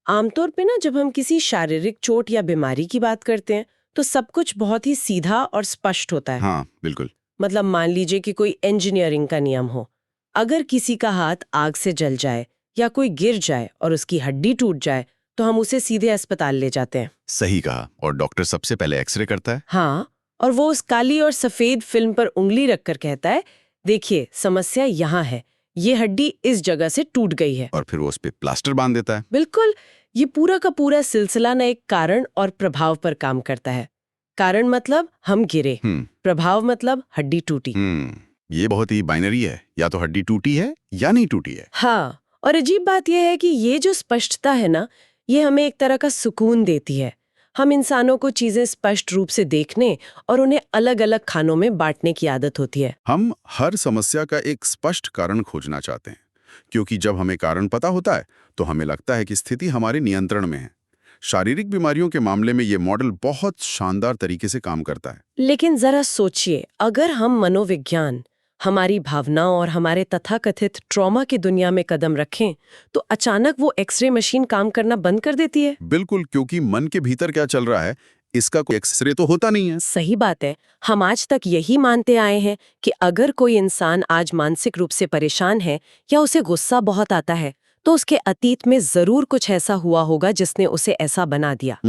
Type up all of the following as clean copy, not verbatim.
आमतौर पे ना जब हम किसी शारीरिक चोट या बीमारी की बात करते हैं तो सब कुछ बहुत ही सीधा और स्पष्ट होता है। हाँ बिल्कुल। मतलब मान लीजिए कि कोई इंजीनियरिंग का नियम हो। अगर किसी का हाथ आग से जल जाए या कोई गिर जाए और उसकी हड्डी टूट जाए तो हम उसे सीधे अस्पताल ले जाते हैं। सही कहा। और डॉक्टर सबसे पहले एक्सरे करता है। हाँ, और वो उस काली और सफेद फिल्म पर उंगली रखकर कहता है, देखिए समस्या यहाँ है, ये हड्डी इस जगह से टूट गई है। और फिर वो उस पे प्लास्टर बांध देता है। बिल्कुल। ये पूरा का पूरा सिलसिला ना एक कारण और प्रभाव पर काम करता है। कारण मतलब हम गिरे, प्रभाव मतलब हड्डी टूटी। ये बहुत ही बाइनरी है, या तो हड्डी टूटी है या नहीं टूटी है। हाँ, और अजीब बात यह है कि ये जो स्पष्टता है ना, ये हमें एक तरह का सुकून देती है। हम इंसानों को चीजें स्पष्ट रूप से देखने और उन्हें अलग-अलग खानों में बांटने की आदत होती है। हम हर समस्या का एक स्पष्ट कारण खोजना चाहते हैं, क्योंकि जब हमें कारण पता होता है तो हमें लगता है कि स्थिति हमारे नियंत्रण में है। शारीरिक बीमारियों के मामले में ये मॉडल बहुत शानदार तरीके से काम करता है। लेकिन जरा सोचिए, अगर हम मनोविज्ञान, हमारी भावनाओं और हमारे तथाकथित ट्रॉमा की दुनिया में कदम रखें, तो अचानक वो एक्सरे मशीन काम करना बंद कर देती है। बिल्कुल, क्योंकि मन के भीतर क्या चल रहा है इसका कोई एक्सरे तो होता नहीं है। सही बात है। हम आज तक यही मानते आए हैं कि अगर कोई इंसान आज मानसिक रूप से परेशान है या उसे गुस्सा बहुत आता है, तो उसके अतीत में जरूर कुछ ऐसा हुआ होगा जिसने उसे ऐसा बना दिया।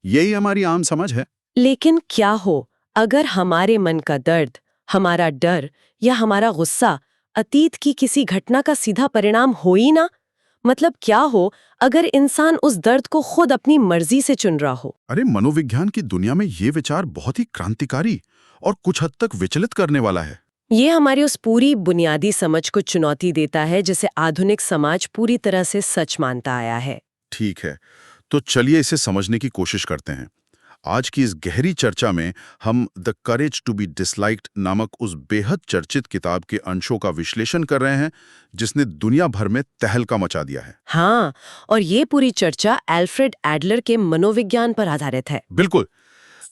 यही हमारी आम समझ है। लेकिन क्या हो अगर हमारे मन का दर्द, हमारा डर या हमारा गुस्सा अतीत की किसी घटना का सीधा परिणाम हो ही ना? मतलब क्या हो अगर इंसान उस दर्द को खुद अपनी मर्जी से चुन रहा हो? अरे, मनोविज्ञान की दुनिया में ये विचार बहुत ही क्रांतिकारी और कुछ हद तक विचलित करने वाला है। ये हमारी उस पूरी बुनियादी समझ को चुनौती देता है जिसे आधुनिक समाज पूरी तरह से सच मानता आया है। ठीक है, तो चलिए इसे समझने की कोशिश करते हैं। आज की इस गहरी चर्चा में हम the courage to be disliked नामक उस बेहद चर्चित किताब के अंशों का विश्लेषण कर रहे हैं जिसने दुनिया भर में तहलका मचा दिया है। हाँ, और ये पूरी चर्चा एल्फ्रेड एडलर के मनोविज्ञान पर आधारित है। बिल्कुल।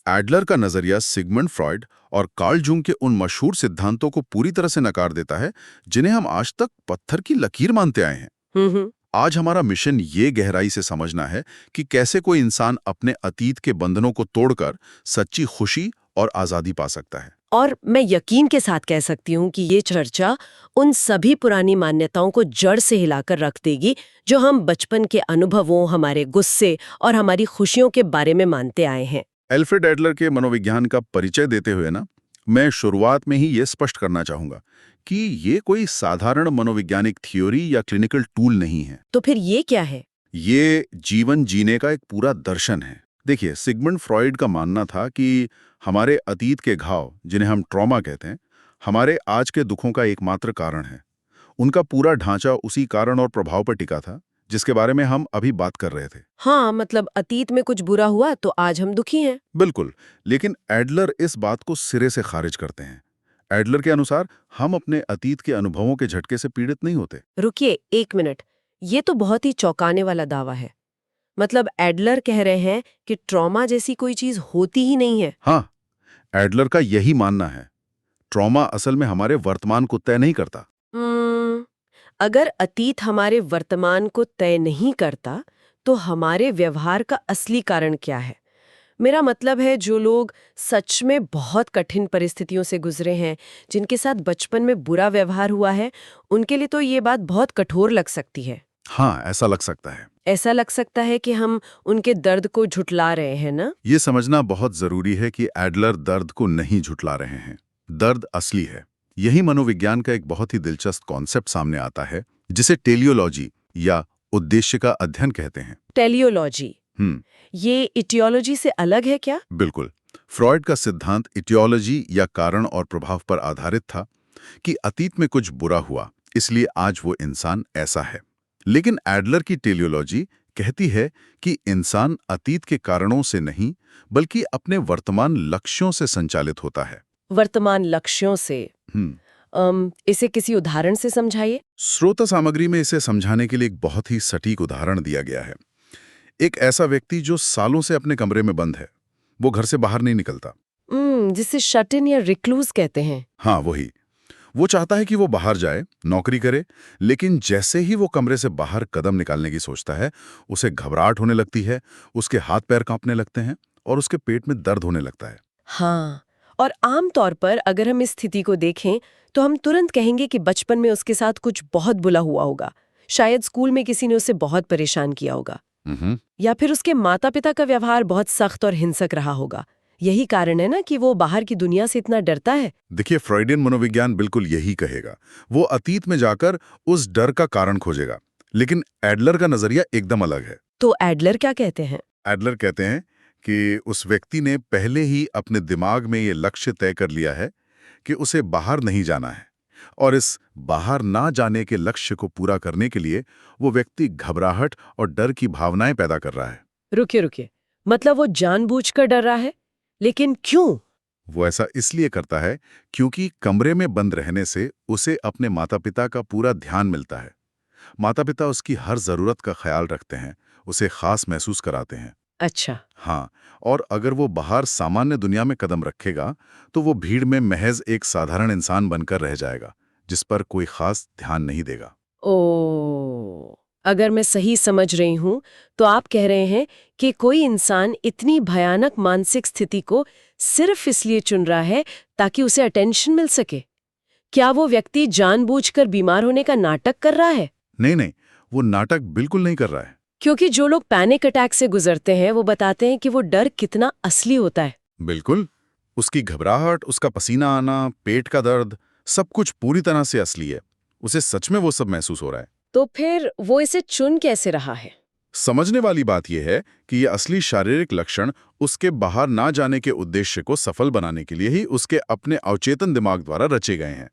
एडलर का नजरिया सिगमंड फ्रॉइड और कार्ल जूंग के उन मशहूर सिद्धांतों को पूरी तरह से नकार देता है जिन्हें हम आज तक पत्थर की लकीर मानते आए हैं। हम्म। आज हमारा मिशन ये गहराई से समझना है कि कैसे कोई इंसान अपने अतीत के बंधनों को तोड़कर सच्ची खुशी और आजादी पा सकता है। और मैं यकीन के साथ कह सकती हूँ कि ये चर्चा उन सभी पुरानी मान्यताओं को जड़ से हिलाकर रख देगी जो हम बचपन के अनुभवों, हमारे गुस्से और हमारी खुशियों के बारे में मानते आए हैं। एल्फ्रेड एडलर के मनोविज्ञान का परिचय देते हुए ना, मैं शुरुआत में ही ये स्पष्ट करना चाहूंगा कि ये कोई साधारण मनोवैज्ञानिक थ्योरी या क्लिनिकल टूल नहीं है। तो फिर ये क्या है? ये जीवन जीने का एक पूरा दर्शन है। देखिए, सिगमंड फ्रॉइड का मानना था कि हमारे अतीत के घाव, जिन्हें हम ट्रॉमा कहते हैं, हमारे आज के दुखों का एकमात्र कारण है। उनका पूरा ढांचा उसी कारण और प्रभाव पर टिका था जिसके बारे में हम अभी बात कर रहे थे। हाँ, मतलब अतीत में कुछ बुरा हुआ तो आज हम दुखी हैं। बिल्कुल। लेकिन एडलर इस बात को सिरे से खारिज करते हैं। एडलर के अनुसार हम अपने अतीत के अनुभवों के झटके से पीड़ित नहीं होते। रुकिए एक मिनट, ये तो बहुत ही चौंकाने वाला दावा है। मतलब एडलर कह रहे हैं कि ट्रॉमा जैसी कोई चीज होती ही नहीं है। हाँ, एडलर का यही मानना है। ट्रॉमा असल में हमारे वर्तमान को तय नहीं करता। हम्म, अगर अतीत हमारे वर्तमान को तय नहीं करता, तो हमारे व्यवहार का असली कारण क्या है? मेरा मतलब है, जो लोग सच में बहुत कठिन परिस्थितियों से गुजरे हैं, जिनके साथ बचपन में बुरा व्यवहार हुआ है, उनके लिए तो ये बात बहुत कठोर लग सकती है। हाँ, ऐसा लग सकता है। ऐसा लग सकता है कि हम उनके दर्द को झुठला रहे हैं ना? ये समझना बहुत जरूरी है कि एडलर दर्द को नहीं झुठला रहे हैं। दर्द असली है। यही मनोविज्ञान का एक बहुत ही दिलचस्प कॉन्सेप्ट सामने आता है जिसे टेलियोलॉजी या उद्देश्य का अध्ययन कहते हैं। टेलियोलॉजी, ये इटियोलॉजी से अलग है क्या? बिल्कुल। फ्रॉइड का सिद्धांत इटियोलॉजी या कारण और प्रभाव पर आधारित था कि अतीत में कुछ बुरा हुआ, इसलिए आज वो इंसान ऐसा है। लेकिन एडलर की टेलियोलॉजी कहती है कि इंसान अतीत के कारणों से नहीं, बल्कि अपने वर्तमान लक्ष्यों से संचालित होता है। वर्तमान लक्ष्यों से? इसे किसी उदाहरण से समझाइए। स्रोत सामग्री में इसे समझाने के लिए एक बहुत ही सटीक उदाहरण दिया गया है। एक ऐसा व्यक्ति जो सालों से अपने कमरे में बंद है, वो घर से बाहर नहीं निकलता। जिसे शट इन या रिक्लूज कहते हैं। हाँ, वही। वो चाहता है कि वो बाहर जाए, नौकरी करे, लेकिन जैसे ही वो कमरे से बाहर कदम निकालने की सोचता है, उसे घबराहट होने लगती है, उसके हाथ पैर कांपने लगते हैं और उसके पेट में दर्द होने लगता है। हाँ, और आम तौर पर अगर हम इस स्थिति को देखें तो हम तुरंत कहेंगे कि बचपन में उसके साथ कुछ बहुत बुरा हुआ होगा। शायद स्कूल में किसी ने उसे बहुत परेशान किया होगा, या फिर उसके माता-पिता का व्यवहार बहुत सख्त और हिंसक रहा होगा। यही कारण है ना कि वो बाहर की दुनिया से इतना डरता है। देखिए, फ्रॉइडियन मनोविज्ञान बिल्कुल यही कहेगा। वो अतीत में जाकर उस डर का कारण खोजेगा। लेकिन एडलर का नजरिया एकदम अलग है। तो एडलर क्या कहते हैं? एडलर कहते हैं कि उस व्यक्ति ने पहले ही अपने दिमाग में ये लक्ष्य तय कर लिया है कि उसे बाहर नहीं जाना है, और इस बाहर ना जाने के लक्ष्य को पूरा करने के लिए वो व्यक्ति घबराहट और डर की भावनाएं पैदा कर रहा है। रुकिए रुकिए, मतलब वो जानबूझकर डर रहा है? लेकिन क्यों? वो ऐसा इसलिए करता है क्योंकि कमरे में बंद रहने से उसे अपने माता-पिता का पूरा ध्यान मिलता है। माता-पिता उसकी हर जरूरत का ख्याल रखते हैं, उसे खास महसूस कराते हैं। अच्छा। हाँ, और अगर वो बाहर सामान्य दुनिया में कदम रखेगा, तो वो भीड़ में महज एक साधारण इंसान बनकर रह जाएगा, जिस पर कोई खास ध्यान नहीं देगा। ओ, अगर मैं सही समझ रही हूँ तो आप कह रहे हैं कि कोई इंसान इतनी भयानक मानसिक स्थिति को सिर्फ इसलिए चुन रहा है ताकि उसे अटेंशन मिल सके। क्या वो व्यक्ति जानबूझकर बीमार होने का नाटक कर रहा है? नहीं नहीं, वो नाटक बिल्कुल नहीं कर रहा है। क्योंकि जो लोग पैनिक अटैक से गुजरते हैं वो बताते हैं कि वो डर कितना असली होता है। बिल्कुल, उसकी घबराहट, उसका पसीना आना, पेट का दर्द, सब कुछ पूरी तरह से असली है। उसे सच में वो सब महसूस हो रहा है। तो फिर वो इसे चुन कैसे रहा है? समझने वाली बात यह है कि ये असली शारीरिक लक्षण उसके बाहर ना जाने के उद्देश्य को सफल बनाने के लिए ही उसके अपने अवचेतन दिमाग द्वारा रचे गए हैं।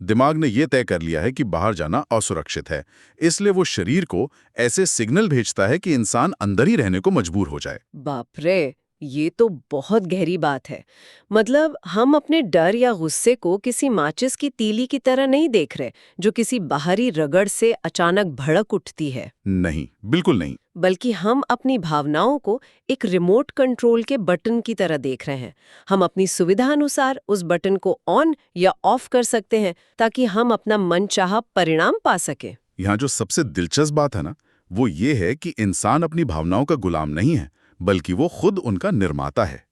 दिमाग ने यह तय कर लिया है कि बाहर जाना असुरक्षित है, इसलिए वो शरीर को ऐसे सिग्नल भेजता है कि इंसान अंदर ही रहने को मजबूर हो जाए। बाप रे, ये तो बहुत गहरी बात है। मतलब हम अपने डर या गुस्से को किसी माचिस की तीली की तरह नहीं देख रहे, जो किसी बाहरी रगड़ से अचानक भड़क उठती है। नहीं, बिल्कुल नहीं। बल्कि हम अपनी भावनाओं को एक रिमोट कंट्रोल के बटन की तरह देख रहे हैं। हम अपनी सुविधा अनुसार उस बटन को ऑन या ऑफ कर सकते हैं ताकि हम अपना मनचाहा परिणाम पा सके। यहाँ जो सबसे दिलचस्प बात है ना, वो ये है कि इंसान अपनी भावनाओं का गुलाम नहीं है, बल्कि वो खुद उनका निर्माता है।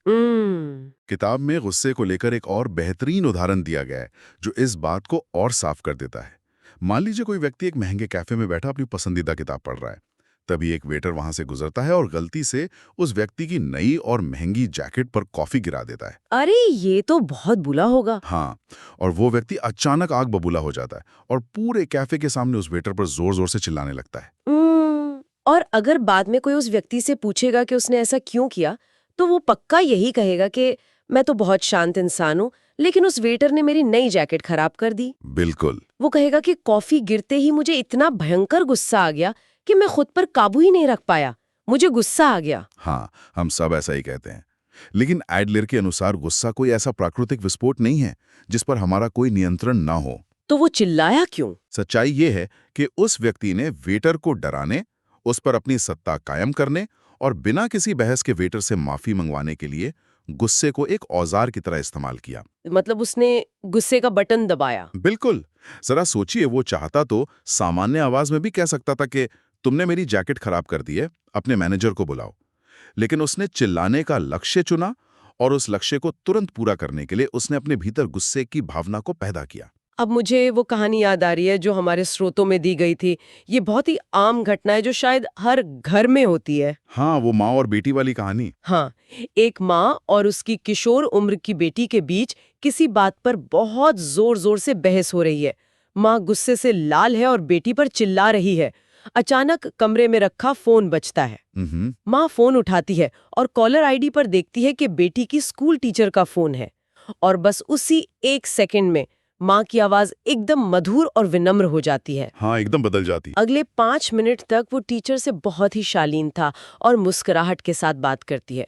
किताब में गुस्से को लेकर एक और बेहतरीन उदाहरण दिया गया है, जो इस बात को और साफ कर देता है। मान लीजिए कोई व्यक्ति एक महंगे कैफे में बैठा अपनी पसंदीदा किताब पढ़ रहा है। तभी एक वेटर वहां से गुजरता है और गलती से उस व्यक्ति की नई और महंगी जैकेट पर कॉफी गिरा देता है। अरे, ये तो बहुत बुरा होगा। हाँ, और वो व्यक्ति अचानक आग बबूला हो जाता है और पूरे कैफे के सामने उस वेटर पर जोर जोर से चिल्लाने लगता है। और अगर बाद में कोई उस व्यक्ति से पूछेगा कि उसने ऐसा क्यों किया, तो वो पक्का यही कहेगा कि मैं तो बहुत शांत इंसान हूँ, लेकिन उस वेटर ने मेरी नई जैकेट खराब कर दी। बिल्कुल। वो कहेगा कि कॉफी गिरते ही मुझे इतना भयंकर गुस्सा आ गया कि मैं खुद पर काबू ही नहीं रख पाया, मुझे गुस्सा आ गया। हाँ, हम सब ऐसा ही कहते हैं। लेकिन एडलर के अनुसार गुस्सा कोई ऐसा प्राकृतिक विस्फोट नहीं है जिस पर हमारा कोई नियंत्रण ना हो। तो वो चिल्लाया क्यों? सच्चाई ये है कि उस व्यक्ति ने वेटर को डराने, उस पर अपनी सत्ता कायम करने और बिना किसी बहस के वेटर से माफी मंगवाने के लिए गुस्से को एक औजार की तरह इस्तेमाल किया। मतलब उसने गुस्से का बटन दबाया। बिल्कुल। जरा सोचिए, वो चाहता तो सामान्य आवाज में भी कह सकता था कि तुमने मेरी जैकेट खराब कर दी है, अपने मैनेजर को बुलाओ। लेकिन उसने चिल्लाने का लक्ष्य चुना और उस लक्ष्य को तुरंत पूरा करने के लिए उसने अपने भीतर गुस्से की भावना को पैदा किया। अब मुझे वो कहानी याद आ रही है जो हमारे स्रोतों में दी गई थी। ये बहुत ही आम घटना है जो शायद हर घर में होती है। हाँ, वो माँ और बेटी वाली कहानी। हाँ, एक माँ और उसकी किशोर उम्र की बेटी के बीच किसी बात पर बहुत जोर जोर से बहस हो रही है। माँ गुस्से से लाल है और बेटी पर चिल्ला रही है। अचानक कमरे में रखा फोन बजता है। माँ फोन उठाती है और कॉलर आईडी पर देखती है कि बेटी की स्कूल टीचर का फोन है। और बस उसी एक सेकंड में माँ की आवाज एकदम मधुर और विनम्र हो जाती है। हाँ, एकदम बदल जाती। अगले 5 मिनट तक वो टीचर से बहुत ही शालीन था और मुस्कुराहट के साथ बात करती है।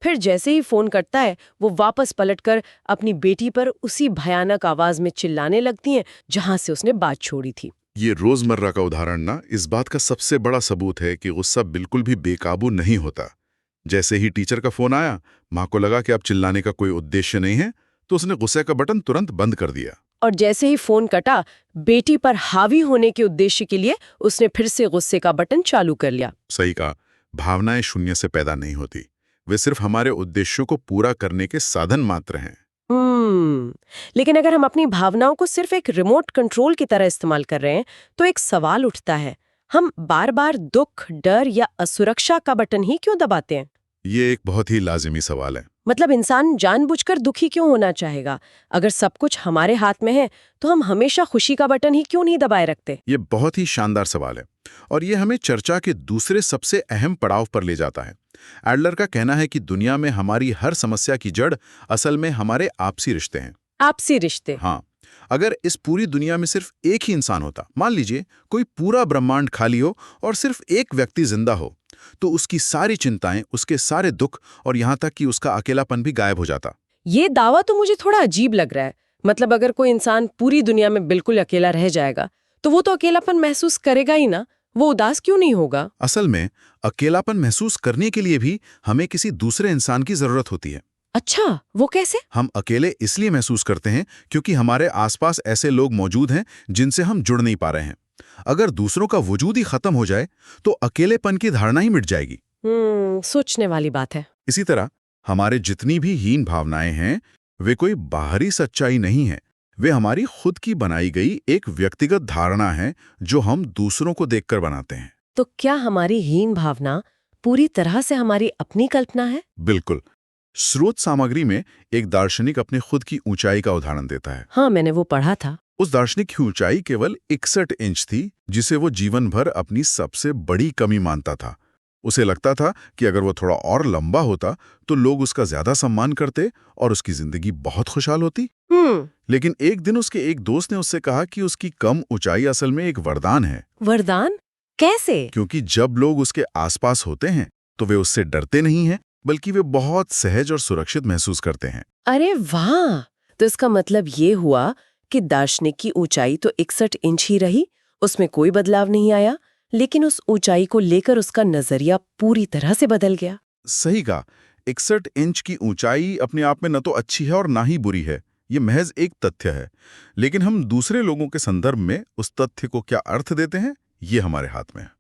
फिर जैसे ही फोन कटता है, वो वापस पलटकर अपनी बेटी पर उसी भयानक आवाज में चिल्लाने लगती हैं जहां से उसने बात छोड़ी थी। ये रोजमर्रा का उदाहरण ना इस बात का सबसे बड़ा सबूत है कि गुस्सा बिल्कुल भी बेकाबू नहीं होता। जैसे ही टीचर का फोन आया, माँ को लगा कि अब चिल्लाने का कोई उद्देश्य नहीं है, तो उसने गुस्से का बटन तुरंत बंद कर दिया। और जैसे ही फोन कटा, बेटी पर हावी होने के उद्देश्य के लिए उसने फिर से गुस्से का बटन चालू कर लिया। सही कहा, भावनाएं शून्य से पैदा नहीं होती, वे सिर्फ हमारे उद्देश्यों को पूरा करने के साधन मात्र हैं। लेकिन अगर हम अपनी भावनाओं को सिर्फ एक रिमोट कंट्रोल की तरह इस्तेमाल कर रहे हैं, तो एक सवाल उठता है, हम बार बार दुख, डर या असुरक्षा का बटन ही क्यों दबाते हैं? ये एक बहुत ही लाजिमी सवाल है। मतलब इंसान जानबूझकर दुखी क्यों होना चाहेगा? अगर सब कुछ हमारे हाथ में है, तो हम हमेशा खुशी का बटन ही क्यों नहीं दबाए रखते? ये बहुत ही शानदार सवाल है और ये हमें चर्चा के दूसरे सबसे अहम पड़ाव पर ले जाता है। एडलर का कहना है कि दुनिया में हमारी हर समस्या की जड़ असल में हमारे आपसी रिश्ते हैं। आपसी रिश्ते। हाँ, अगर इस पूरी दुनिया में सिर्फ एक ही इंसान होता, मान लीजिए कोई पूरा ब्रह्मांड खाली हो और सिर्फ एक व्यक्ति जिंदा हो, तो उसकी सारी चिंताएं, उसके सारे दुख और यहाँ तक कि उसका अकेलापन भी गायब हो जाता। ये दावा तो मुझे थोड़ा अजीब लग रहा है। मतलब अगर कोई इंसान पूरी दुनिया में बिल्कुल अकेला रह जाएगा, तो वो तो अकेलापन महसूस करेगा ही ना, वो उदास क्यों नहीं होगा? असल में अकेलापन महसूस करने के लिए भी हमें किसी दूसरे इंसान की जरूरत होती है। अच्छा, वो कैसे? हम अकेले इसलिए महसूस करते हैं क्योंकि हमारे आसपास ऐसे लोग मौजूद हैं जिनसे हम जुड़ नहीं पा रहे हैं। अगर दूसरों का वजूद ही खत्म हो जाए तो अकेलेपन की धारणा ही मिट जाएगी। सोचने वाली बात है। इसी तरह हमारे जितनी भी हीन भावनाएं हैं, वे कोई बाहरी सच्चाई नहीं है, वे हमारी खुद की बनाई गई एक व्यक्तिगत धारणा है जो हम दूसरों को देखकर बनाते हैं। तो क्या हमारी हीन भावना पूरी तरह से हमारी अपनी कल्पना है? बिल्कुल। स्रोत सामग्री में एक दार्शनिक अपने खुद की ऊंचाई का उदाहरण देता है। हाँ, मैंने वो पढ़ा था। उस दार्शनिक की ऊंचाई केवल 61 इंच थी, जिसे वो जीवन भर अपनी सबसे बड़ी कमी मानता था। उसे लगता था कि अगर वो थोड़ा और लंबा होता तो लोग उसका ज्यादा सम्मान करते और उसकी जिंदगी बहुत खुशहाल होती। लेकिन एक दिन उसके एक दोस्त ने उससे कहा कि उसकी कम ऊंचाई असल में एक वरदान है। वरदान? कैसे? क्योंकि जब लोग उसके आसपास होते हैं तो वे उससे डरते नहीं हैं, बल्कि वे बहुत सहज और सुरक्षित महसूस करते हैं। अरे वाह! तो इसका मतलब ये हुआ कि दार्शनिक की ऊंचाई तो 61 इंच ही रही, उसमें कोई बदलाव नहीं आया, लेकिन उस ऊंचाई को लेकर उसका नजरिया पूरी तरह से बदल गया। सही कहा। 61 इंच की ऊंचाई अपने आप में न तो अच्छी है और ना ही बुरी है, ये महज एक तथ्य है। लेकिन हम दूसरे लोगों के संदर्भ में उस तथ्य को क्या अर्थ देते हैं, ये हमारे हाथ में है।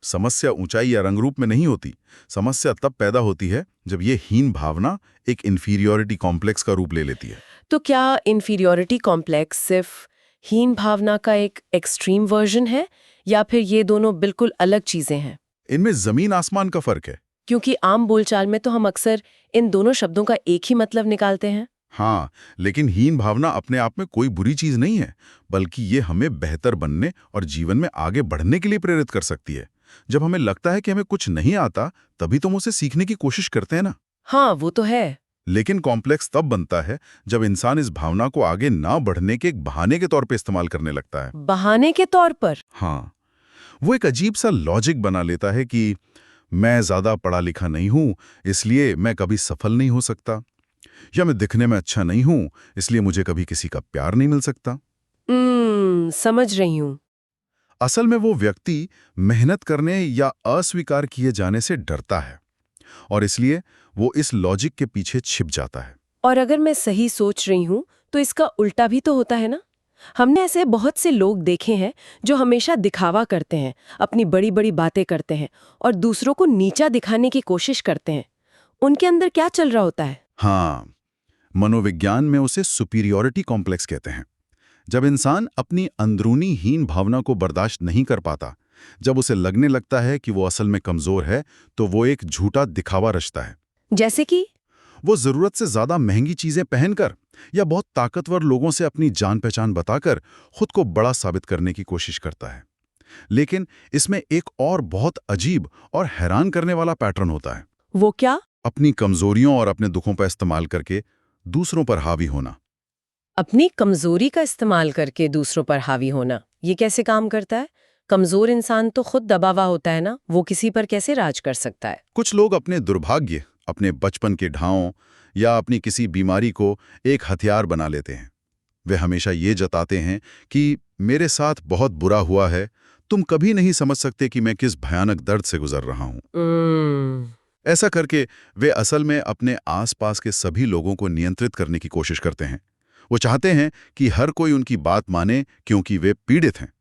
समस्या ऊंचाई या रंग रूप में नहीं होती। समस्या तब पैदा होती है जब ये हीन भावना एक इंफीरियोरिटी कॉम्प्लेक्स का रूप ले लेती है। तो क्या इंफीरियोरिटी कॉम्प्लेक्स सिर्फ हीन भावना का एक एक्सट्रीम वर्जन है, या फिर ये दोनों बिल्कुल अलग चीजें हैं? इनमें जमीन आसमान का फर्क है। क्योंकि आम बोलचाल में तो हम अक्सर इन दोनों शब्दों का एक ही मतलब निकालते हैं। हाँ, लेकिन हीन भावना अपने आप में कोई बुरी चीज नहीं है, बल्कि ये हमें बेहतर बनने और जीवन में आगे बढ़ने के लिए प्रेरित कर सकती है। जब हमें लगता है कि हमें कुछ नहीं आता, तभी तो हम उसे सीखने की कोशिश करते हैं ना। हाँ, वो तो है। लेकिन कॉम्प्लेक्स तब बनता है जब इंसान इस भावना को आगे ना बढ़ने के एक बहाने के तौर पे इस्तेमाल करने लगता है। बहाने के तौर पर? हाँ, वो एक अजीब सा लॉजिक बना लेता है कि मैं ज्यादा पढ़ा लिखा नहीं हूं, इसलिए मैं कभी सफल नहीं हो सकता, या मैं दिखने में अच्छा नहीं हूं, इसलिए मुझे कभी किसी का प्यार नहीं मिल सकता। समझ रही हूं। असल में वो व्यक्ति मेहनत करने या अस्वीकार किए जाने से डरता है और इसलिए वो इस लॉजिक के पीछे छिप जाता है। और अगर मैं सही सोच रही हूं, तो इसका उल्टा भी तो होता है ना? हमने ऐसे बहुत से लोग देखे हैं जो हमेशा दिखावा करते हैं, अपनी बड़ी बड़ी बातें करते हैं और दूसरों को नीचा दिखाने की कोशिश करते हैं। उनके अंदर क्या चल रहा होता है? हाँ, मनोविज्ञान में उसे सुपीरियॉरिटी कॉम्प्लेक्स कहते हैं। जब इंसान अपनी अंदरूनी हीन भावना को बर्दाश्त नहीं कर पाता, जब उसे लगने लगता है कि वो असल में कमजोर है, तो वो एक झूठा दिखावा रचता है। जैसे कि वो जरूरत से ज्यादा महंगी चीजें पहनकर या बहुत ताकतवर लोगों से अपनी जान पहचान बताकर खुद को बड़ा साबित करने की कोशिश करता है। लेकिन इसमें एक और बहुत अजीब और हैरान करने वाला पैटर्न होता है। वो क्या? अपनी कमजोरियों और अपने दुखों पर इस्तेमाल करके दूसरों पर हावी होना। अपनी कमजोरी का इस्तेमाल करके दूसरों पर हावी होना, ये कैसे काम करता है? कमजोर इंसान तो खुद दबा हुआ होता है ना, वो किसी पर कैसे राज कर सकता है? कुछ लोग अपने दुर्भाग्य, अपने बचपन के ढांवों या अपनी किसी बीमारी को एक हथियार बना लेते हैं। वे हमेशा ये जताते हैं कि मेरे साथ बहुत बुरा हुआ है, तुम कभी नहीं समझ सकते कि मैं किस भयानक दर्द से गुजर रहा हूं। ऐसा करके वे असल में अपने आसपास के सभी लोगों को नियंत्रित करने की कोशिश करते हैं। वो चाहते हैं कि हर कोई उनकी बात माने क्योंकि वे पीड़ित हैं।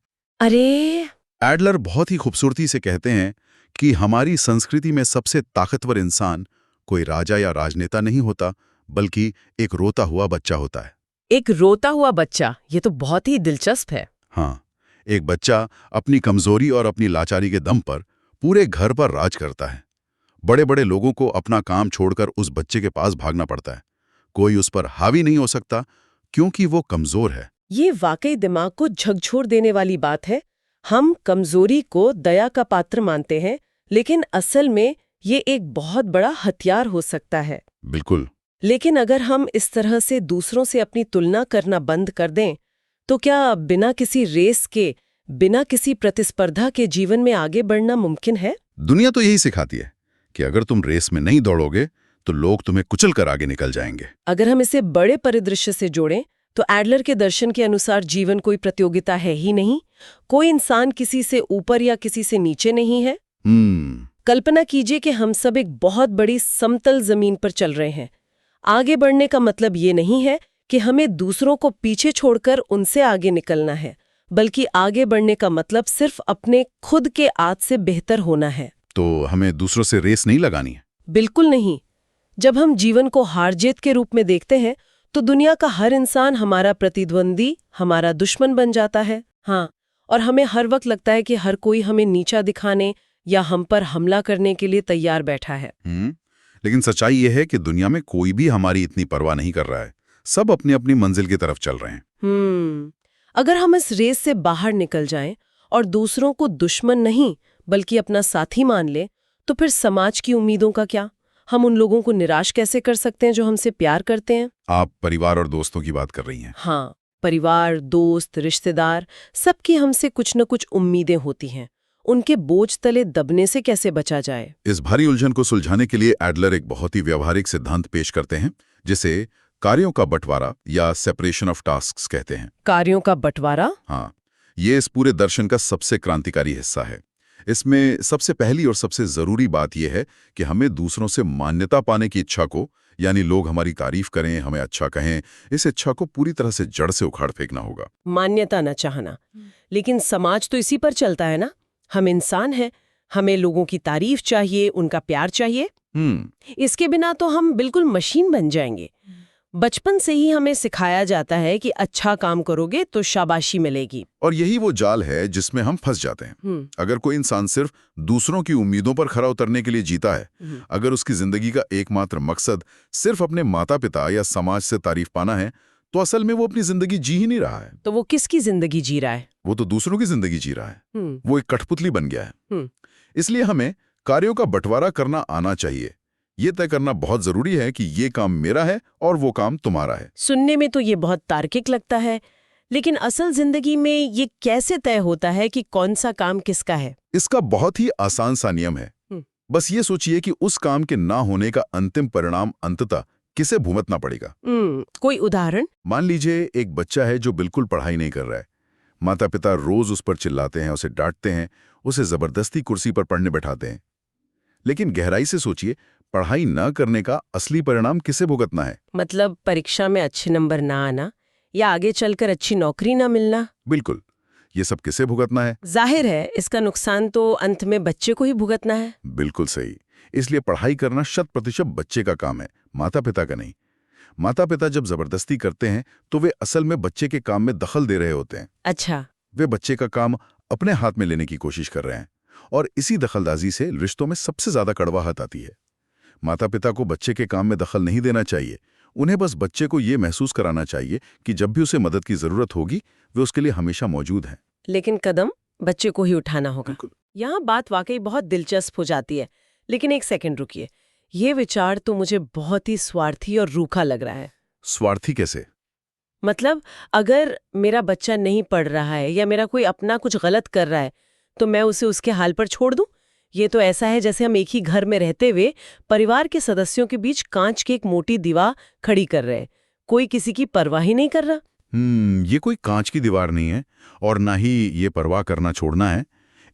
अरे एडलर बहुत ही खूबसूरती से कहते हैं कि हमारी संस्कृति में सबसे ताकतवर इंसान कोई राजा या राजनेता नहीं होता, बल्कि एक रोता हुआ बच्चा होता है। एक रोता हुआ बच्चा, ये तो बहुत ही दिलचस्प है। हाँ, एक बच्चा अपनी कमजोरी और अपनी लाचारी के दम पर पूरे घर पर राज करता है। बड़े बड़े लोगों को अपना काम छोड़कर उस बच्चे के पास भागना पड़ता है। कोई उस पर हावी नहीं हो सकता क्योंकि वो कमजोर है। ये वाकई दिमाग को झकझोर देने वाली बात है। हम कमजोरी को दया का पात्र मानते हैं, लेकिन असल में ये एक बहुत बड़ा हथियार हो सकता है। बिल्कुल। लेकिन अगर हम इस तरह से दूसरों से अपनी तुलना करना बंद कर दें, तो क्या बिना किसी रेस के, बिना किसी प्रतिस्पर्धा के जीवन में आगे बढ़ना मुमकिन है? दुनिया तो यही सिखाती है कि अगर तुम रेस में नहीं दौड़ोगे तो लोग तुम्हें कुचल कर आगे निकल जाएंगे। अगर हम इसे बड़े परिदृश्य से जोड़ें, तो एडलर के दर्शन के अनुसार जीवन कोई प्रतियोगिता है ही नहीं। कोई इंसान किसी से ऊपर या किसी से नीचे नहीं है। कल्पना कीजिए कि हम सब एक बहुत बड़ी समतल जमीन पर चल रहे हैं। आगे बढ़ने का मतलब ये नहीं है कि हमें दूसरों को पीछे छोड़कर उनसे आगे निकलना है, बल्कि आगे बढ़ने का मतलब सिर्फ अपने खुद के आज से बेहतर होना है। तो हमें दूसरों से रेस नहीं लगानी है? बिल्कुल नहीं। जब हम जीवन को हार जीत के रूप में देखते हैं, तो दुनिया का हर इंसान हमारा प्रतिद्वंदी, हमारा दुश्मन बन जाता है। हाँ, और हमें हर वक्त लगता है कि हर कोई हमें नीचा दिखाने या हम पर हमला करने के लिए तैयार बैठा है। लेकिन सच्चाई यह है कि दुनिया में कोई भी हमारी इतनी परवाह नहीं कर रहा है। सब अपनी अपनी मंजिल की तरफ चल रहे हैं। अगर हम इस रेस से बाहर निकल जाएं और दूसरों को दुश्मन नहीं बल्कि अपना साथी मान लें, तो फिर समाज की उम्मीदों का क्या? हम उन लोगों को निराश कैसे कर सकते हैं जो हमसे प्यार करते हैं? आप परिवार और दोस्तों की बात कर रही हैं। हाँ, परिवार, दोस्त, रिश्तेदार, सबकी हमसे कुछ न कुछ उम्मीदें होती हैं। उनके बोझ तले दबने से कैसे बचा जाए? इस भारी उलझन को सुलझाने के लिए एडलर एक बहुत ही व्यवहारिक सिद्धांत पेश करते हैं, जिसे कार्यों का बंटवारा या सेपरेशन ऑफ टास्क्स कहते हैं। कार्यों का बंटवारा? हाँ, ये इस पूरे दर्शन का सबसे क्रांतिकारी हिस्सा है। इसमें सबसे पहली और सबसे जरूरी बात यह है कि हमें दूसरों से मान्यता पाने की इच्छा को, यानी लोग हमारी तारीफ करें, हमें अच्छा कहें, इस इच्छा को पूरी तरह से जड़ से उखाड़ फेंकना होगा। मान्यता न चाहना, लेकिन समाज तो इसी पर चलता है ना। हम इंसान हैं, हमें लोगों की तारीफ चाहिए, उनका प्यार चाहिए। इसके बिना तो हम बिल्कुल मशीन बन जाएंगे। बचपन से ही हमें सिखाया जाता है कि अच्छा काम करोगे तो शाबाशी मिलेगी। और यही वो जाल है जिसमें हम फंस जाते हैं। अगर कोई इंसान सिर्फ दूसरों की उम्मीदों पर खरा उतरने के लिए जीता है, अगर उसकी जिंदगी का एकमात्र मकसद सिर्फ अपने माता पिता या समाज से तारीफ पाना है, तो असल में वो अपनी जिंदगी जी ही नहीं रहा है। तो वो किसकी जिंदगी जी रहा है? वो तो दूसरों की जिंदगी जी रहा है। वो एक कठपुतली बन गया है। इसलिए हमें कार्यों का बंटवारा करना आना चाहिए। ये तय करना बहुत जरूरी है कि ये काम मेरा है और वो काम तुम्हारा है। सुनने में तो ये बहुत तार्किक लगता है, लेकिन असल जिंदगी में ये कैसे तय होता है कि कौन सा काम किसका है? इसका बहुत ही आसान सा नियम है। बस ये सोचिए कि उस काम के ना होने का अंतिम परिणाम अंततः किसे भुगतना पड़ेगा। कोई उदाहरण? मान लीजिए एक बच्चा है जो बिल्कुल पढ़ाई नहीं कर रहा है। माता पिता रोज उस पर चिल्लाते हैं, उसे डांटते हैं, उसे जबरदस्ती कुर्सी पर पढ़ने बैठाते हैं। लेकिन गहराई से सोचिए, पढ़ाई न करने का असली परिणाम किसे भुगतना है? मतलब परीक्षा में अच्छे नंबर ना आना या आगे चलकर अच्छी नौकरी ना मिलना? बिल्कुल। ये सब किसे भुगतना है? जाहिर है इसका नुकसान तो अंत में बच्चे को ही भुगतना है। बिल्कुल सही। इसलिए पढ़ाई करना 100% बच्चे का काम है, माता पिता का नहीं। माता पिता जब जबरदस्ती करते हैं तो वे असल में बच्चे के काम में दखल दे रहे होते हैं। अच्छा। वे बच्चे का काम अपने हाथ में लेने की कोशिश कर रहे हैं, और इसी दखलंदाजी से रिश्तों में सबसे ज्यादा कड़वाहट आती है। माता पिता को बच्चे के काम में दखल नहीं देना चाहिए। उन्हें बस बच्चे को ये महसूस कराना चाहिए कि जब भी उसे मदद की जरूरत होगी, वे उसके लिए हमेशा मौजूद हैं। लेकिन कदम बच्चे को ही उठाना होगा। यहाँ बात वाकई बहुत दिलचस्प हो जाती है। लेकिन एक सेकंड रुकिए, ये विचार तो मुझे बहुत ही स्वार्थी और रूखा लग रहा है। स्वार्थी कैसे? मतलब अगर मेरा बच्चा नहीं पढ़ रहा है या मेरा कोई अपना कुछ गलत कर रहा है, तो मैं उसे उसके हाल पर छोड़ दूं? ये तो ऐसा है जैसे हम एक ही घर में रहते हुए परिवार के सदस्यों के बीच कांच की एक मोटी दीवार खड़ी कर रहे हैं। कोई किसी की परवाह ही नहीं कर रहा। ये कोई कांच की दीवार नहीं है, और ना ही ये परवाह करना छोड़ना है।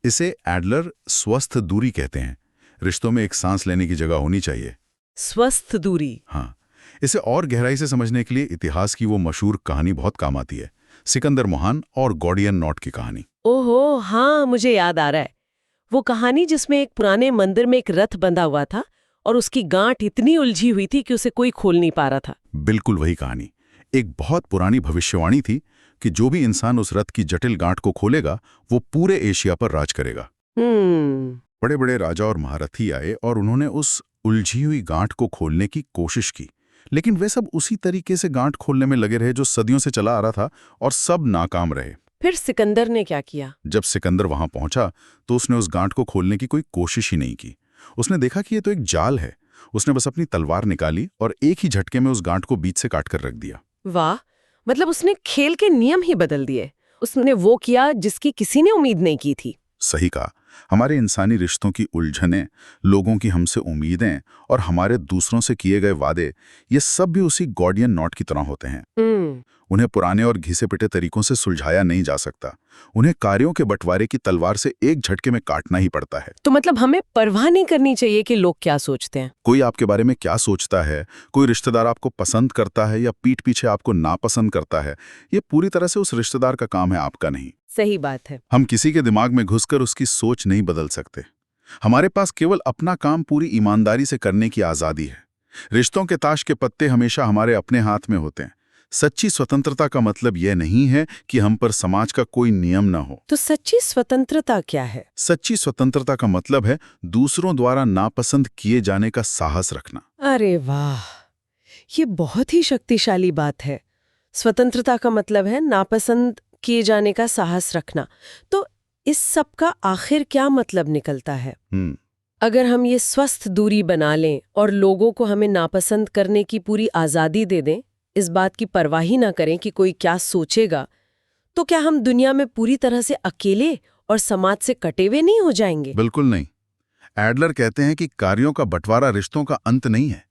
इसे एडलर स्वस्थ दूरी कहते हैं। रिश्तों में एक सांस लेने की जगह होनी चाहिए। स्वस्थ दूरी? हाँ, इसे और गहराई से समझने के लिए इतिहास की वो मशहूर कहानी बहुत काम आती है, सिकंदर महान और गॉर्डियन नॉट की कहानी। ओहो, हाँ, मुझे याद आ रहा है। वो कहानी जिसमें एक पुराने मंदिर में एक रथ बंधा हुआ था और उसकी गांठ इतनी उलझी हुई थी कि उसे कोई खोल नहीं पा रहा था। बिल्कुल वही कहानी। एक बहुत पुरानी भविष्यवाणी थी कि जो भी इंसान उस रथ की जटिल गांठ को खोलेगा वो पूरे एशिया पर राज करेगा। बड़े बड़े राजा और महारथी आए और उन्होंने उस उलझी हुई गांठ को खोलने की कोशिश की, लेकिन वे सब उसी तरीके से गांठ खोलने में लगे रहे जो सदियों से चला आ रहा था, और सब नाकाम रहे। फिर सिकंदर ने क्या किया? जब सिकंदर वहां पहुंचा तो उसने उस गांठ को खोलने की कोई कोशिश ही नहीं की। उसने देखा कि ये तो एक जाल है। उसने बस अपनी तलवार निकाली और एक ही झटके में उस गांठ को बीच से काट कर रख दिया। वाह, मतलब उसने खेल के नियम ही बदल दिए। उसने वो किया जिसकी किसी ने उम्मीद नहीं की थी। सही कहा। हमारे इंसानी रिश्तों की उलझनें, लोगों की हमसे उम्मीदें और हमारे दूसरों से किए गए वादे, ये सब भी उसी गॉर्डियन नॉट की तरह होते हैं। उन्हें पुराने और घिसे पिटे तरीकों से सुलझाया नहीं जा सकता। उन्हें कार्यों के बंटवारे की तलवार से एक झटके में काटना ही पड़ता है। तो मतलब हमें परवाह नहीं करनी चाहिए कि लोग क्या सोचते हैं। कोई आपके बारे में क्या सोचता है, कोई रिश्तेदार आपको पसंद करता है या पीठ पीछे आपको नापसंद करता है, ये पूरी तरह से उस रिश्तेदार का काम है, आपका नहीं। सही बात है। हम किसी के दिमाग में घुसकर उसकी सोच नहीं बदल सकते। हमारे पास केवल अपना काम पूरी ईमानदारी से करने की आज़ादी है। रिश्तों के ताश के पत्ते हमेशा हमारे अपने हाथ में होते हैं। सच्ची स्वतंत्रता का मतलब यह नहीं है कि हम पर समाज का कोई नियम न हो। तो सच्ची स्वतंत्रता क्या है? सच्ची स्वतंत्रता का मतलब है दूसरों द्वारा नापसंद किए जाने का साहस रखना। अरे वाह, ये बहुत ही शक्तिशाली बात है। स्वतंत्रता का मतलब है नापसंद किए जाने का साहस रखना। तो इस सब का आखिर क्या मतलब निकलता है? अगर हम ये स्वस्थ दूरी बना लें और लोगों को हमें नापसंद करने की पूरी आज़ादी दे दें, इस बात की परवाह ही ना करें कि कोई क्या सोचेगा, तो क्या हम दुनिया में पूरी तरह से अकेले और समाज से कटे हुए नहीं हो जाएंगे? बिल्कुल नहीं। एडलर कहते हैं कि कार्यों का बंटवारा रिश्तों का अंत नहीं है,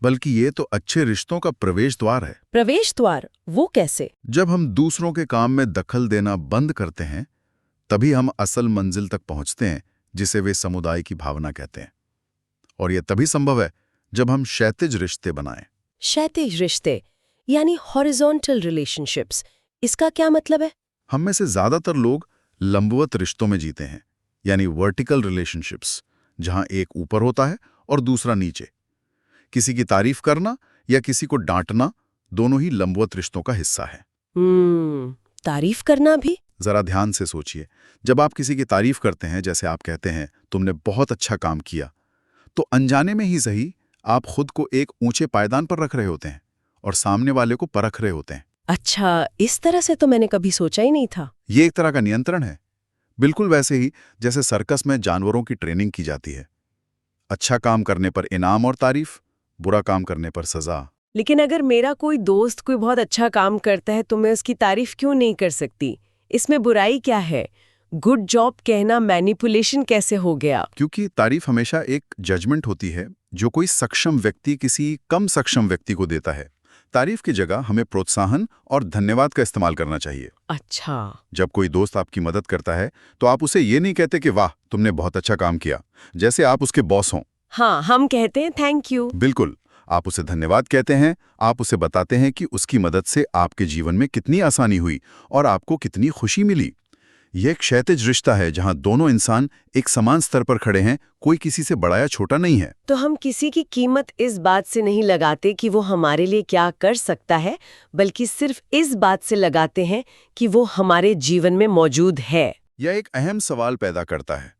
बल्कि ये तो अच्छे रिश्तों का प्रवेश द्वार है। प्रवेश द्वार? वो कैसे? जब हम दूसरों के काम में दखल देना बंद करते हैं, तभी हम असल मंजिल तक पहुंचते हैं, जिसे वे समुदाय की भावना कहते हैं। और यह तभी संभव है जब हम क्षैतिज रिश्ते बनाएं। क्षैतिज रिश्ते यानी हॉरिजॉन्टल रिलेशनशिप्स, इसका क्या मतलब है? हम में से ज्यादातर लोग लंबवत रिश्तों में जीते हैं, यानी वर्टिकल रिलेशनशिप्स, जहां एक ऊपर होता है और दूसरा नीचे। किसी की तारीफ करना या किसी को डांटना दोनों ही लंबवत रिश्तों का हिस्सा है। तारीफ करना भी? जरा ध्यान से सोचिए। जब आप किसी की तारीफ करते हैं, जैसे आप कहते हैं तुमने बहुत अच्छा काम किया, तो अनजाने में ही सही आप खुद को एक ऊंचे पायदान पर रख रहे होते हैं और सामने वाले को परख रहे होते हैं। अच्छा, इस तरह से तो मैंने कभी सोचा ही नहीं था। ये एक तरह का नियंत्रण है, बिल्कुल वैसे ही जैसे सर्कस में जानवरों की ट्रेनिंग की जाती है। अच्छा काम करने पर इनाम और तारीफ, बुरा काम करने पर सजा। लेकिन अगर मेरा कोई दोस्त कोई बहुत अच्छा काम करता है तो मैं उसकी तारीफ क्यों नहीं कर सकती? इसमें बुराई क्या है? गुड जॉब कहना मैनिपुलेशन कैसे हो गया? क्योंकि तारीफ हमेशा एक जजमेंट होती है जो कोई सक्षम व्यक्ति किसी कम सक्षम व्यक्ति को देता है। तारीफ की जगह हमें प्रोत्साहन और धन्यवाद का इस्तेमाल करना चाहिए। अच्छा। जब कोई दोस्त आपकी मदद करता है तो आप उसे ये नहीं कहते कि वाह तुमने बहुत अच्छा काम किया, जैसे आप उसके बॉस हों। हाँ, हम कहते हैं थैंक यू। बिल्कुल, आप उसे धन्यवाद कहते हैं। आप उसे बताते हैं कि उसकी मदद से आपके जीवन में कितनी आसानी हुई और आपको कितनी खुशी मिली। यह एक क्षैतिज रिश्ता है जहां दोनों इंसान एक समान स्तर पर खड़े हैं, कोई किसी से बड़ा या छोटा नहीं है। तो हम किसी की कीमत इस बात से नहीं लगाते कि वो हमारे लिए क्या कर सकता है, बल्कि सिर्फ इस बात से लगाते हैं कि वो हमारे जीवन में मौजूद है। यह एक अहम सवाल पैदा करता है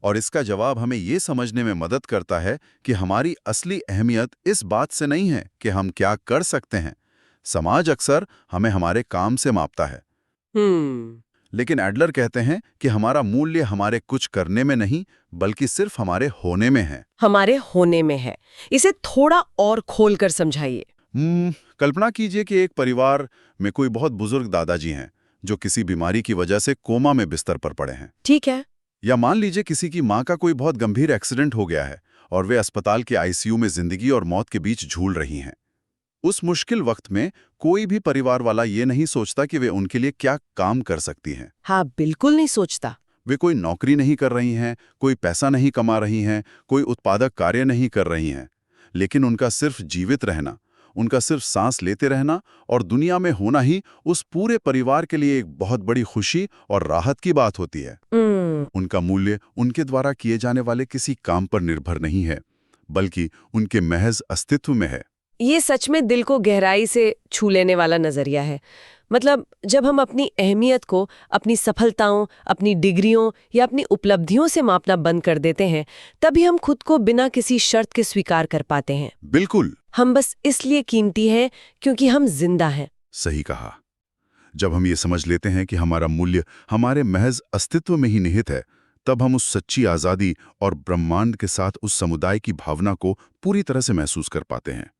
और इसका जवाब हमें ये समझने में मदद करता है कि हमारी असली अहमियत इस बात से नहीं है कि हम क्या कर सकते हैं। समाज अक्सर हमें हमारे काम से मापता है। लेकिन एडलर कहते हैं कि हमारा मूल्य हमारे कुछ करने में नहीं, बल्कि सिर्फ हमारे होने में है। हमारे होने में है। इसे थोड़ा और खोल कर समझाइए। कल्पना कीजिए कि एक परिवार में कोई बहुत बुजुर्ग दादाजी हैं जो किसी बीमारी की वजह से कोमा में बिस्तर पर पड़े हैं। ठीक है। या मान लीजिए किसी की माँ का कोई बहुत गंभीर एक्सीडेंट हो गया है और वे अस्पताल के आईसीयू में जिंदगी और मौत के बीच झूल रही हैं। उस मुश्किल वक्त में कोई भी परिवार वाला ये नहीं सोचता कि वे उनके लिए क्या काम कर सकती हैं। हाँ, बिल्कुल नहीं सोचता। वे कोई नौकरी नहीं कर रही हैं, कोई पैसा नहीं कमा रही हैं, कोई उत्पादक कार्य नहीं कर रही हैं, लेकिन उनका सिर्फ जीवित रहना, उनका सिर्फ सांस लेते रहना और दुनिया में होना ही उस पूरे परिवार के लिए एक बहुत बड़ी खुशी और राहत की बात होती है। उनका मूल्य उनके द्वारा किए जाने वाले किसी काम पर निर्भर नहीं है, बल्कि उनके महज अस्तित्व में है। ये सच में दिल को गहराई से छू लेने वाला नजरिया है। मतलब जब हम अपनी अहमियत को अपनी सफलताओं, अपनी डिग्रियों या अपनी उपलब्धियों से मापना बंद कर देते हैं, तभी हम खुद को बिना किसी शर्त के स्वीकार कर पाते हैं। बिल्कुल हम बस इसलिए कीमती हैं क्योंकि हम जिंदा हैं। सही कहा। जब हम ये समझ लेते हैं कि हमारा मूल्य हमारे महज अस्तित्व में ही निहित है, तब हम उस सच्ची आज़ादी और ब्रह्मांड के साथ उस समुदाय की भावना को पूरी तरह से महसूस कर पाते हैं।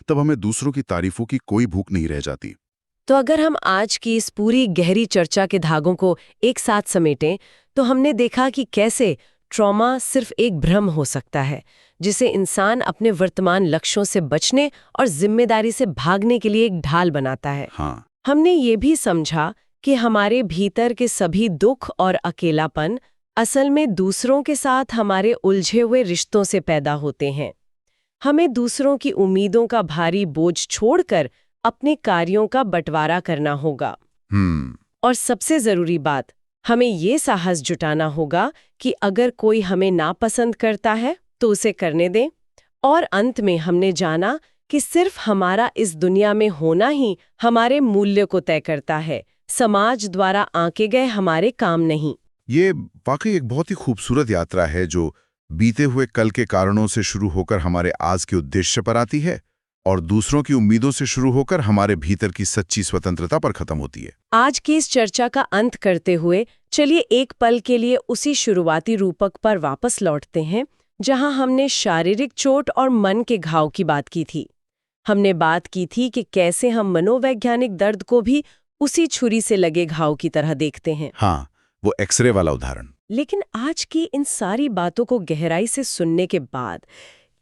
तब हमें दूसरों की तारीफों की कोई भूख नहीं रह जाती। तो अगर हम आज की इस पूरी गहरी चर्चा के धागों को एक साथ समेटें, तो हमने देखा कि कैसे ट्रॉमा सिर्फ एक भ्रम हो सकता है, जिसे इंसान अपने वर्तमान लक्ष्यों से बचने और जिम्मेदारी से भागने के लिए एक ढाल बनाता है। हाँ, हमने ये भी समझा कि हमारे भीतर के सभी दुख और अकेलापन असल में दूसरों के साथ हमारे उलझे हुए रिश्तों से पैदा होते हैं। हमें दूसरों की उम्मीदों का भारी बोझ छोड़कर अपने कार्यों का बंटवारा करना होगा। और सबसे जरूरी बात, हमें ये साहस जुटाना होगा कि अगर कोई हमें नापसंद करता है तो उसे करने दें। और अंत में हमने जाना कि सिर्फ हमारा इस दुनिया में होना ही हमारे मूल्य को तय करता है, समाज द्वारा आंके गए हमारे काम नहीं। ये वाकई एक बहुत ही खूबसूरत यात्रा है जो बीते हुए कल के कारणों से शुरू होकर हमारे आज के उद्देश्य पर आती है और दूसरों की उम्मीदों से शुरू होकर हमारे भीतर की सच्ची स्वतंत्रता पर खत्म होती है। आज की इस चर्चा का अंत करते हुए चलिए एक पल के लिए उसी शुरुआती रूपक पर वापस लौटते हैं, जहां हमने शारीरिक चोट और मन के घाव की बात की थी। हमने बात की थी कि कैसे हम मनोवैज्ञानिक दर्द को भी उसी छुरी से लगे घाव की तरह देखते हैं। हाँ, वो एक्सरे वाला उदाहरण। लेकिन आज की इन सारी बातों को गहराई से सुनने के बाद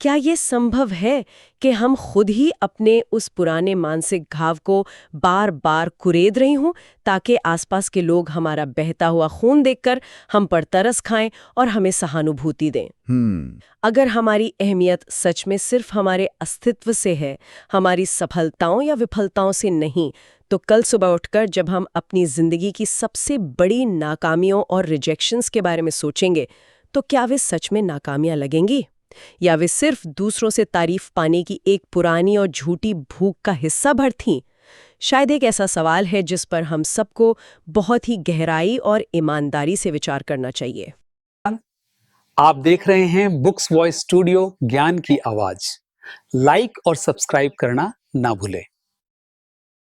क्या ये संभव है कि हम खुद ही अपने उस पुराने मानसिक घाव को बार बार कुरेद रही हूं, ताकि आसपास के लोग हमारा बहता हुआ खून देखकर हम पर तरस खाएं और हमें सहानुभूति दें? अगर हमारी अहमियत सच में सिर्फ हमारे अस्तित्व से है, हमारी सफलताओं या विफलताओं से नहीं, तो कल सुबह उठकर जब हम अपनी जिंदगी की सबसे बड़ी नाकामियों और रिजेक्शंस के बारे में सोचेंगे, तो क्या वे सच में नाकामियां लगेंगी, या वे सिर्फ दूसरों से तारीफ पाने की एक पुरानी और झूठी भूख का हिस्सा भर थीं? शायद एक ऐसा सवाल है जिस पर हम सबको बहुत ही गहराई और ईमानदारी से विचार करना चाहिए। आप देख रहे हैं बुक्स वॉइस स्टूडियो, ज्ञान की आवाज। लाइक और सब्सक्राइब करना ना भूलें।